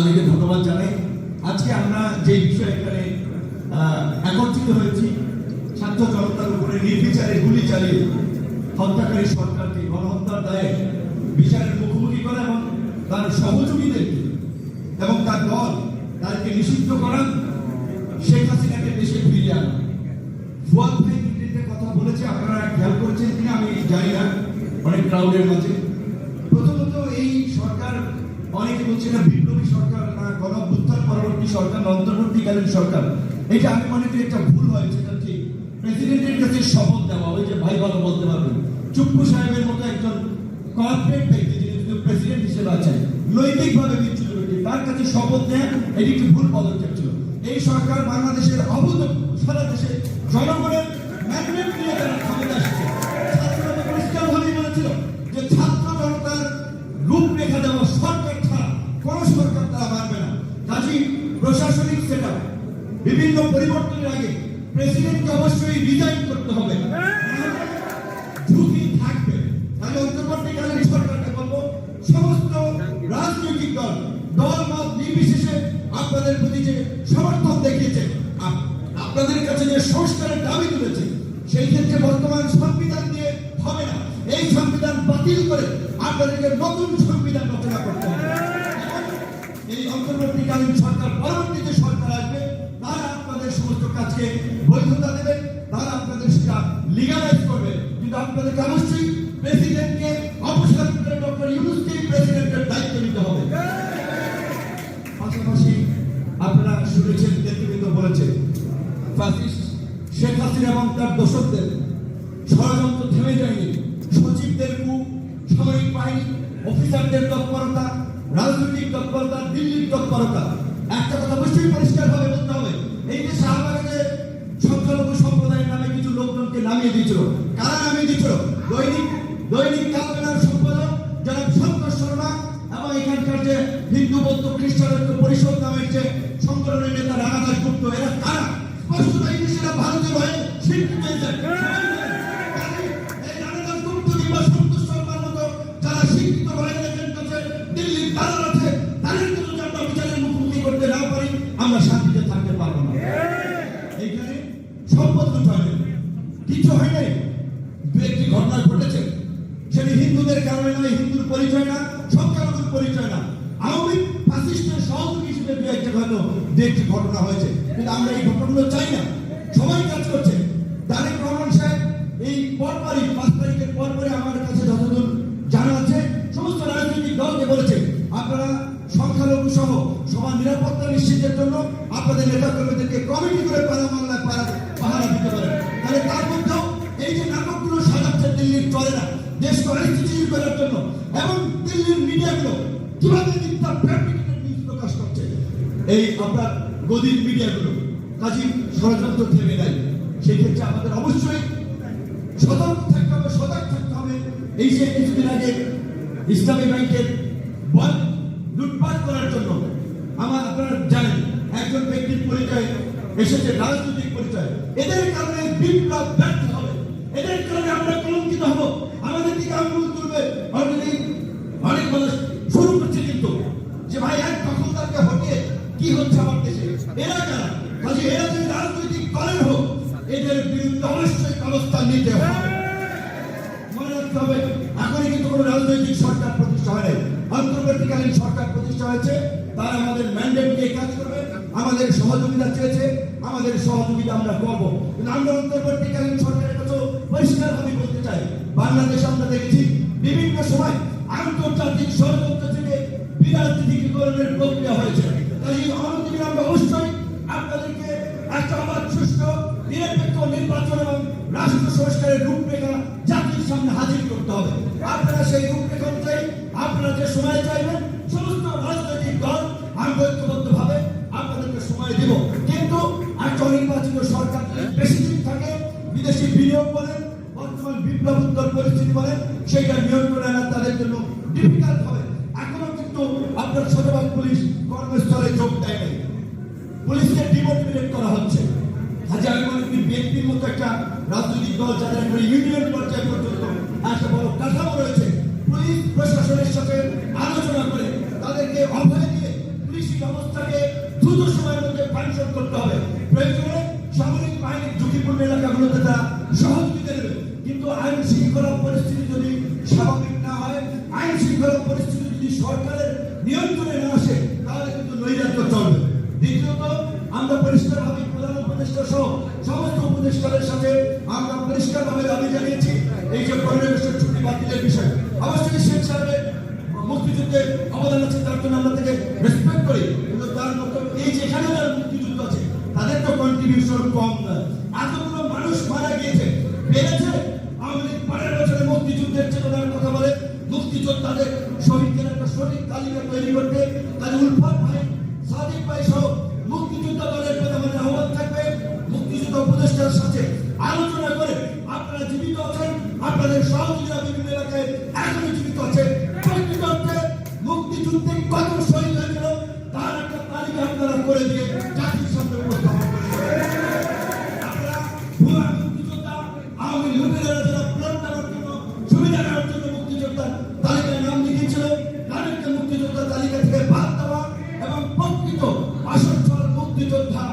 তাদেরকে ধন্যবাদ জানাই। আজকে আমরা যে বিষয়ে এখানে একত্রিত হয়েছি, ছাত্র জনতার উপরে নির্বিচারে গুলি চালিয়ে হত্যাকারী সরকারকে গণহত্যার দায়ে বিচারের মুখোমুখি করা এবং তার সহযোগীদেরকে এবং তার দল তাদেরকে নিষিদ্ধ করা, শেখ হাসিনাকে দেশে ফিরিয়ে আনা। ফুয়াদ ভাই একটা কথা বলেছে, আপনারা খেয়াল করেছেন কিনা আমি জানি না, অনেক ক্রাউডের মাঝে। প্রথমত এই সরকার, অনেকে বলছে না বিপ্লবী সরকার, না গণঅভ্যুত্থান পরবর্তী সরকার, না অন্তর্বর্তীকালীন সরকার। এটা আমি মনে করি একটা ভুল হয়েছে। ঠিক প্রেসিডেন্টের কাছে শপথ দেওয়া, ওই যে ভাই ভালো বলতে পারবেন, চুপ্পু সাহেবের মতো একজন কর্পোরেট ব্যক্তি যিনি শুধু প্রেসিডেন্ট হিসেবে আছেন, নৈতিকভাবে বিচ্যুত ব্যক্তি, তার কাছে শপথ নেয়, এটি একটি ভুল পদক্ষেপ ছিল। এই সরকার বাংলাদেশের অভূতপূর্ব, সারা দেশে জনগণের ম্যাগনেট নিয়ে তারা ক্ষমতা এসেছে। ছাত্ররা পরিষ্কারভাবেই বলেছিল যে ছাত্র জনতার রূপরেখা দেওয়া সরকার ছাড়া কোন সরকার তারা মানবে না। কাজী প্রশাসনিক সেটআপ বিভিন্ন পরিবর্তনের আগে প্রেসিডেন্টকে অবশ্যই রিজাইন করতে হবে, ঝুঁকি থাকবে। তাহলে অন্তর্বর্তীকালীন সরকারকে বলবো, সমস্ত রাজনৈতিক দল মত নির্বিশেষে আপনাদের প্রতি যে সমর্থন দেখিয়েছে, আপনাদের কাছে যে সংস্কারের দাবি তুলেছে, সেই ক্ষেত্রে বর্তমান সংবিধান দিয়ে হবে না। এই সংবিধান বাতিল করে আপনাদেরকে নতুন সংবিধান রচনা করতে হবে। এই অন্তর্বর্তীকালীন সরকার, পরবর্তী যে সরকার আসবে, তারা আপনাদের সমস্ত কাজকে বৈধতা দেবে, তারা আপনাদের সেটা লিগালাইজ করবে। কিন্তু আপনাদেরকে অবশ্যই প্রেসিডেন্টকে অপসারণ করে ডক্টর ইউনূসকে প্রেসিডেন্টের দায়িত্ব নিতে হবে। পাশাপাশি আপনারা শুনেছেন, নেতৃবৃন্দ বলেছে, ফ্যাসিস্ট শেখ হাসিনা এবং তার দোসরদের ষড়যন্ত্র থেমে যায়নি। সচিবদের কূপ, সামরিক বাহিনী, অফিসারদের তৎপরতা, রাজনৈতিক তৎপরতা, দিল্লির তৎপরতা। একটা কথা অবশ্যই পরিষ্কারভাবে বলতে হবে, এই যে শাহবাগে সংখ্যালঘু সম্প্রদায়ের নামে কিছু লোকজনকে নামিয়ে দিয়েছিল, কারা নামিয়ে দিয়েছিল? দৈনিক কালবেলার সম্পাদক জনাব সন্তোষ শর্মা এবং এখানকার যে হিন্দু বৌদ্ধ খ্রিস্টান পরিষদ নামের যে সংগঠনের নেতা রানা দাশগুপ্ত, এরা কারা? স্পষ্ট ইংলিশেরা ভারতের হয়ে স্বীকৃতি পেয়েছে। এই রানা দাশগুপ্ত কিংবা সন্তোষ শর্মার মতো যারা স্বীকৃত হয়ে গেছেন, কাছে দিল্লির দালাল আছে, তাদের জন্য আমরা বিচারের মুখোমুখি করতে না পারি, আমরা শান্তিতে থাকতে পারবো না। এইখানে সম্পদ লুটানো কিছু হয় নাই, দু একটি ঘটনা ঘটেছে, সেটি হিন্দুদের কারণে নয়, হিন্দুর পরিচয় না, সংখ্যালঘুর পরিচয় না, আওয়ামী ফ্যাসিস্টের সহযোগী হিসেবে দু একটি ঘটনা হয়েছে। কিন্তু আমরা এই ঘটনাগুলো চাই না। সবাই কাজ করছে। তারেক রহমান সাহেব এই পরপরই 5 তারিখের পরপরই আমার কাছে যতদূর জানা আছে, সমস্ত রাজনৈতিক দলকে বলেছে, আপনারা সংখ্যালঘু সহ সবার নিরাপত্তা নিশ্চিতের জন্য আপনাদের নেতা কর্মীদেরকে কমিটি করে পাহারা দিতে পারেন। তাহলে তার মধ্যেও এই যে নাটকগুলো সাজাচ্ছে দিল্লির চলে না, দেশ অস্থিতিশীল করার জন্য, এবং দিল্লির মিডিয়াগুলো কিভাবে মিথ্যা ফ্যাব্রিকেটেড নিউজ প্রকাশ করছে, এই আপনার গদির মিডিয়াগুলো, কাজী ষড়যন্ত্র থেমে নেয়। সেই ক্ষেত্রে আমাদের অবশ্যই সতর্ক থাকতে হবে, সজাগ থাকতে হবে। এই যে কিছুদিন আগে ইসলামী ব্যাংকের বন্ড লুটপাট করার জন্য আপনারা জানেন, একজন ব্যক্তির পরিচয় এসেছে, রাজনৈতিক পরিচয়। এদের কারণে বিপ্লব ব্যর্থ হবে, এদের কারণে আমরা কলঙ্কিত হব, আমাদের দিকে আঙুল তুলবে। অনেক মানুষ শুরু করছে কিন্তু যে ভাই এক দখলদারকে হটিয়ে কি হচ্ছে আমার দেশে, এরা কারা? কাজে এরা যদি রাজনৈতিক দলের হোক, এদের বিরুদ্ধে অবশ্যই অবস্থান নিতে হবে। মনে রাখতে হবে, এখনই কিন্তু কোনো রাজনৈতিক সরকার প্রতিষ্ঠা হয় নাই, অন্তর্বর্তীকালীন সরকার প্রতিষ্ঠা হয়েছে। তারা আমাদের ম্যান্ডেট নিয়ে কাজ করবে, আমাদের সহযোগিতা চেয়েছে, আমাদের সহযোগিতা আমরা করবো। কিন্তু আমরা অন্তর্বর্তীকালীন সরকারের কাছে পরিষ্কারভাবে বলতে চাই, বাংলাদেশে আমরা দেখেছি বিভিন্ন সময় আন্তর্জাতিক ষড়যন্ত্র থেকে বিরাজনীতিকরণের প্রক্রিয়া হয়েছে। তাই আমরা অবশ্যই আপনাদেরকে একটা আবার সুষ্ঠু নিরপেক্ষ নির্বাচন এবং রাষ্ট্র সংস্কারের রূপরেখা জাতির সামনে হাজির করতে হবে। আপনারা সেই রূপরেখা অনুযায়ী আপনারা যে সময় চাইবেন, সমস্ত রাজনৈতিক দল আমরা ঐক্যবদ্ধভাবে আপনাদেরকে সময় দিব। কিন্তু একটা নির্বাচিত সরকার বেশি দিন থাকে, বিদেশি বিনিয়োগ বলেন, বর্তমান বিপ্লবোত্তর পরিস্থিতি বলেন, সেইটা নিয়ন্ত্রণে আনা তাদের জন্য ডিফিকাল্ট হবে। এখনো কিন্তু আপনার শতভাগ পুলিশ কর্মস্থলে যোগ দেয় নাই, পুলিশকে ডিমোটিভেট করা হচ্ছে। হাজার বিএনপির মতো একটা রাজনৈতিক দল যাদের ইউনিয়ন পর্যায়ে পর্যন্ত একটা বড় কাঠামো রয়েছে, পুলিশ প্রশাসনের সাথে আলোচনা করে তাদেরকে অভয় দিয়ে পুলিশ করতে হবে। প্রয়োজনে সামরিক বাহিনীর ঝুঁকিপূর্ণ এলাকাগুলোতে তারা সহযোগিতা দেবে, কিন্তু আইন শৃঙ্খলা পরিস্থিতি যদি স্বাভাবিক না হয়, আইন শৃঙ্খলা পরিস্থিতি যদি সরকারের নিয়ন্ত্রণে না আসে, তাহলে কিন্তু নৈরাজ্য চলবে। দ্বিতীয়ত, আমরা পরিষ্কারভাবে প্রধান উপদেষ্টা সহ সমস্ত উপদেষ্টাদের সাথে আমরা পরিষ্কারভাবে দাবি জানিয়েছি এই যে 15 আগস্টের ছুটি বাতিলের বিষয়। অবশ্যই শেখ সাহেবের মুক্তিযুদ্ধে অবদান আছে, তার জন্য আমরা তাকে রেসপেক্ট করি, কিন্তু তার মতো এই যে এখানে যারা মুক্তিযুদ্ধ আছে তাদের তো কন্ট্রিবিউশন কম না। এতগুলো মানুষ মারা গিয়েছে, বেড়েছে। আওয়ামী লীগ 15 বছরে মুক্তিযুদ্ধের চেতনার কথা বলে, মুক্তিযোদ্ধাদের শহীদদের একটা সঠিক তালিকা তৈরি করতে তাদের উলফাত ভাই, সাদিক ভাই সহ মুক্তিযোদ্ধা দলের প্রতি আমাদের আহ্বান থাকবে, মুক্তিযুদ্ধ উপদেষ্টার সাথে আলোচনা করে আপনারা জীবিত আছেন, আপনাদের সহযোগীরা বিভিন্ন এলাকায় এখনো জীবিত আছে, প্রকৃত অর্থে মুক্তিযুদ্ধে কত শহীদ হয়েছিল তার একটা তালিকা আপনারা করে দিয়ে জাতির সামনে উপস্থাপন করবেন। আপনারা ভুয়া মুক্তিযোদ্ধা, আওয়ামী লুটেরা যারা প্লট দেওয়ার জন্য, সুবিধা নেওয়ার জন্য মুক্তিযোদ্ধার তালিকায় নাম লিখেছিল, তাদেরকে মুক্তিযোদ্ধা তালিকা থেকে বাদ দেওয়া এবং প্রকৃত আসল মুক্তিযোদ্ধা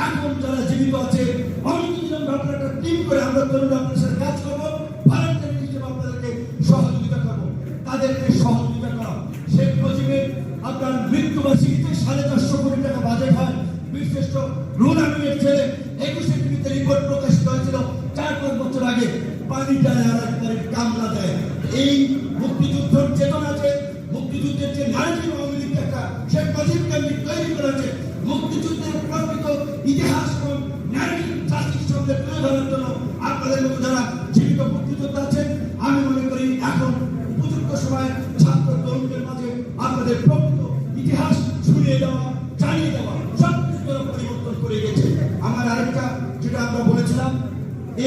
এখন যারা জীবিত আছে অনেকদিন আমরা একটা টিম করে আমরা তরুণ আপনার সাথে কাজ করবো, ভলান্টিয়ার হিসেবে আপনাদেরকে সহযোগিতা করবো, তাদেরকে সহযোগিতা করা। শেখ মুজিবের আপনার মৃত্যুবার্ষিকীতে 450 কোটি টাকা বাজেট হয়, বীরশ্রেষ্ঠ রুহুল আমিনের ছেলে 21 টিভিতে রিপোর্ট প্রকাশিত হয়েছিল 4-5 বছর আগে, পানি যায় আর একবারে কামলা দেয়। এই মুক্তিযুদ্ধের চেতনা আছে, মুক্তিযুদ্ধের যে ন্যারেটিভ আওয়ামী লীগ একটা শেখ মুজিব কেন্দ্রে তৈরি করেছে, মুক্তিযুদ্ধের প্রকৃত ইতিহাস এবং ন্যারেটিভ জাতির সামনে তুলে ধরার জন্য আপনাদের মতো যারা জীবিত মুক্তিযোদ্ধা আছেন, আমি মনে করি এখন উপযুক্ত সময় ছাত্র তরুণদের মাঝে আপনাদের প্রকৃত ইতিহাস ছড়িয়ে দেওয়া, জানিয়ে দেওয়া, সব কিছু পরিবর্তন করে গেছে। আমার আরেকটা যেটা আমরা বলেছিলাম,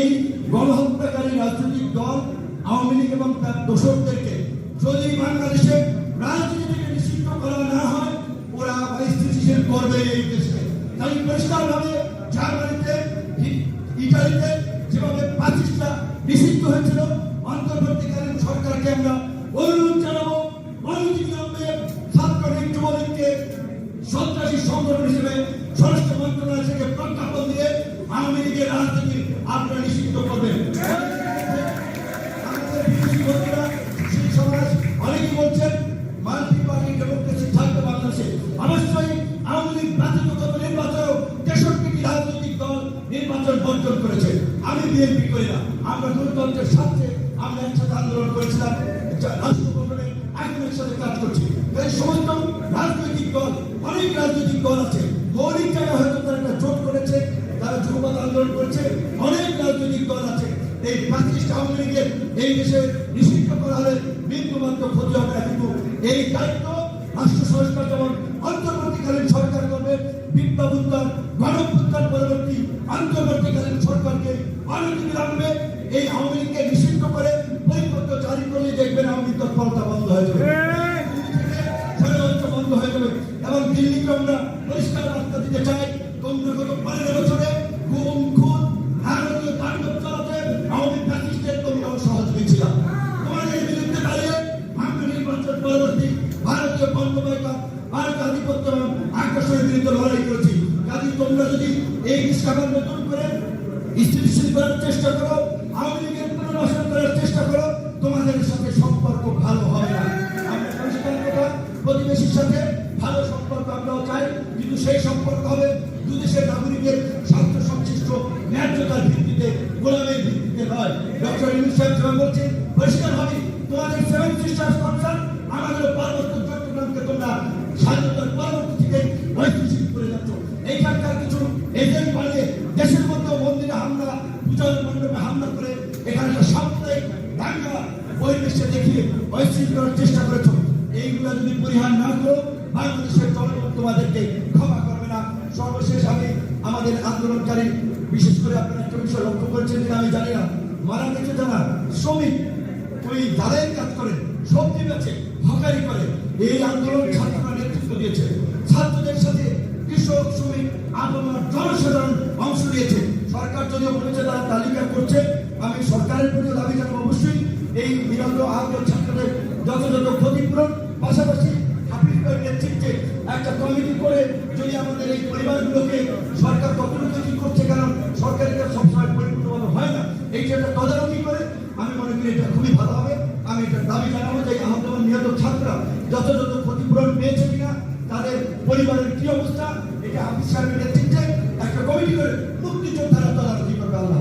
এই গণহত্যাকারী রাজনৈতিক দল আওয়ামী লীগ এবং তার দোসরদেরকে যদি বাংলাদেশে রাজনীতি থেকে নিষিদ্ধ করা না হয়, ওরা স্থিতিশীল করবে এই দেশকে। তাই পরিষ্কারভাবে জার্মানিতে, ইটালিতে যেভাবে 25টা নিষিদ্ধ হয়েছিল, অন্তর্বর্তীকালীন সরকারকে আমরা অনুরোধ জানাবো অনতিবিলম্বে ছাত্রলীগ যুবলীগকে সন্ত্রাসী সংগঠন হিসেবে স্বরাষ্ট্র মন্ত্রণালয় থেকে প্রজ্ঞাপন দিয়ে আওয়ামী লীগের রাজনীতি আপনারা নিষিদ্ধ করবেন। আমাদের বিরোধী বন্ধুরা সেই সমাজ অনেকেই বলছেন মাল্টি পার্টি ডেমোক্রেসি থাকবে বাংলাদেশে। অবশ্যই আওয়ামী লীগ জাতীয়গত নির্বাচনেও 63টি রাজনৈতিক দল নির্বাচন বর্জন করেছে। আমি বিএনপি করি না, আমরা গণতন্ত্রের স্বার্থে আমরা একসাথে আন্দোলন করেছিলাম, রাষ্ট্র গঠনে এখন একসাথে কাজ করছি। তাই সমস্ত রাজনৈতিক দল, অনেক রাজনৈতিক দল আছে, মৌলিক জায়গায় হয়তো তারা একটা জোট করেছে, তারা যুবক আন্দোলন করছে, অনেক রাজনৈতিক দল আছে। এই 25টা আওয়ামী লীগের এই দেশে নিষিদ্ধ করা হলে বিন্দুমাত্র ক্ষতি হবে না, কিন্তু এই দায়িত্ব রাষ্ট্র সংস্কার যেমন অন্তর্বর্তীকালীন সরকার করবে, বিপ্লব উত্তর গণঅভ্যুত্থান পরবর্তী অন্তর্বর্তীকালীন সরকারকে অনতিবিলম্বে এই আওয়ামী লীগকে নিষিদ্ধ করে পরিপত্র জারি করলে দেখবেন আওয়ামী লীগ তৎপরতা বন্ধ হয়ে যাবে, ষড়যন্ত্র বন্ধ হয়ে যাবে। এবং দিল্লিকে আমরা পরিষ্কার বার্তা দিতে চাই, তোমরা গত 15 বছরে গুম, খুন, নারকীয় তাণ্ডব চালাতে আওয়ামী ফ্যাসিস্টের তোমরাও সহযোগী ছিল। তোমাদের বিরুদ্ধে দাঁড়িয়ে আমরা নির্বাচন পরবর্তী ভারতীয় বঙ্গবাহিকা ভারত আধিপত্য এবং আগ্রাসনের বিরুদ্ধে লড়াই করেছি। কাজে তোমরা যদি এই নিষ্ঠাবান নতুন করে স্থিতিশীল করার চেষ্টা করো, আওয়ামী লীগের পুনর্বাসন করার চেষ্টা করো, তোমাদের সাথে সম্পর্ক ভালো হবে না। আমরা পরিষ্কার কথা, প্রতিবেশীর সাথে ভালো সম্পর্ক আমরাও চাই, কিন্তু সেই সম্পর্ক হবে দুদেশের নাগরিকের স্বার্থ সংশ্লিষ্ট ন্যায্যতার ভিত্তিতে, গোলামের ভিত্তিতে নয়। ডক্টর ইউনূস সাহেব যেমন বলছেন পরিষ্কারভাবে, তোমাদের 7 সিস্টার্স কনসার্ন আমাদের পার্বত্য চট্টগ্রামকে তোমরা স্বাধীনতার পরবর্তী থেকে ঐতিহ্যশীল করে যাচ্ছ। এইখানকার কিছু এজেন্ট বানিয়ে দেশের মধ্যে মন্দিরে হামলা, পূজার মণ্ডপে হামলা করে এখানে একটা সাপ্তাহিক দাঙ্গা পরিবেশে দেখিয়ে ঐতিহ্য করার চেষ্টা করেছ। এইগুলা যদি পরিহার না করো, বাংলাদেশের জনগণ তোমাদেরকে ক্ষমা করবে না। সর্বশেষ আমি আমাদের আন্দোলনকারী, বিশেষ করে আপনারা একটা বিষয় লক্ষ্য করেছেন কিনা আমি জানি না, মারা গেছে যারা শ্রমিক, ওই দালাইয়ের কাজ করে, সবজি বেচে, হকারি করে, এই আন্দোলন ছাত্ররা নেতৃত্ব দিয়েছে। ছাত্রদের সাথে কৃষক, শ্রমিক, আন্দোলন জনসাধারণ অংশ নিয়েছে। সরকার যদিও বলেছে তারা তালিকা করছে, আমি সরকারের প্রতি দাবি জানাবো অবশ্যই এই নিরন্ত আহত ছাত্রদের যথাযথ ক্ষতিপূরণ, পাশাপাশি হাফিজ ভাইয়ের নেতৃত্বে একটা একটা কমিটি করে যদি আমাদের এই পরিবারগুলোকে সরকার কতটুকু কি করছে, কারণ সরকারের কাছে সবসময় পরিপূর্ণভাবে হয় না, এই যে একটা তদারকি করে আমি মনে করি এটা খুবই ভালো হবে। আমি এটা দাবি জানাবো যে আহত এবং নিহত ছাত্ররা যথাযথ ক্ষতিপূরণ পেয়েছে কিনা, তাদের পরিবারের কি অবস্থা, এটা হাফিজ সাহেবের নেতৃত্বে একটা কমিটি করে মুক্তিযোদ্ধারা তদারকি করবে। আল্লাহ